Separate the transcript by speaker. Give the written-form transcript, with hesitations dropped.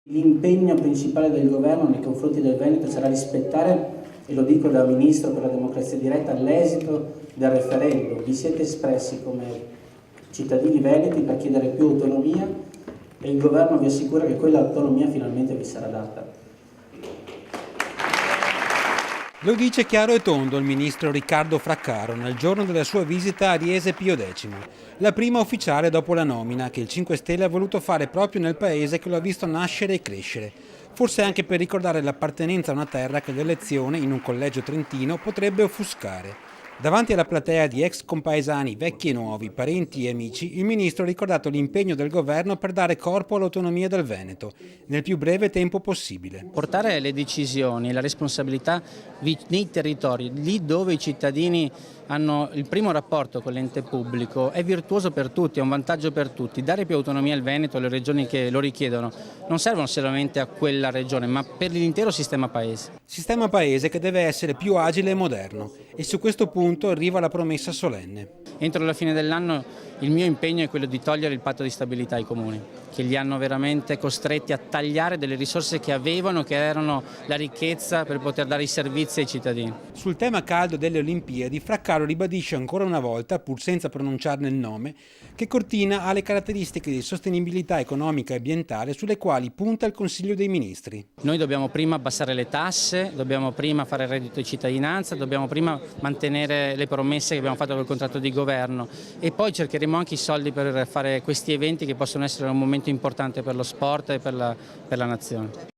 Speaker 1: L'impegno principale del governo nei confronti del Veneto sarà rispettare, e lo dico da Ministro per la democrazia diretta, l'esito del referendum. Vi siete espressi come cittadini veneti per chiedere più autonomia e il governo vi assicura che quella autonomia finalmente vi sarà data.
Speaker 2: Lo dice chiaro e tondo il ministro Riccardo Fraccaro nel giorno della sua visita a Riese Pio X, la prima ufficiale dopo la nomina che il 5 Stelle ha voluto fare proprio nel paese che lo ha visto nascere e crescere, forse anche per ricordare l'appartenenza a una terra che l'elezione in un collegio trentino potrebbe offuscare. Davanti alla platea di ex compaesani vecchi e nuovi, parenti e amici, il ministro ha ricordato l'impegno del governo per dare corpo all'autonomia del Veneto, nel più breve tempo possibile.
Speaker 3: Portare le decisioni e la responsabilità nei territori, lì dove i cittadini hanno il primo rapporto con l'ente pubblico, è virtuoso per tutti, è un vantaggio per tutti. Dare più autonomia al Veneto, alle regioni che lo richiedono, non servono solamente a quella regione, ma per l'intero sistema paese.
Speaker 2: Sistema paese che deve essere più agile e moderno, e su questo punto arriva la promessa solenne.
Speaker 3: Entro la fine dell'anno il mio impegno è quello di togliere il patto di stabilità ai comuni, che li hanno veramente costretti a tagliare delle risorse che avevano, che erano la ricchezza per poter dare i servizi ai cittadini.
Speaker 2: Sul tema caldo delle Olimpiadi, Fraccaro ribadisce ancora una volta, pur senza pronunciarne il nome, che Cortina ha le caratteristiche di sostenibilità economica e ambientale sulle quali punta il Consiglio dei Ministri.
Speaker 3: Noi dobbiamo prima abbassare le tasse, dobbiamo prima fare il reddito di cittadinanza, dobbiamo prima mantenere le promesse che abbiamo fatto col contratto di governo e poi cercheremo anche i soldi per fare questi eventi che possono essere un momento importante per lo sport e per la nazione.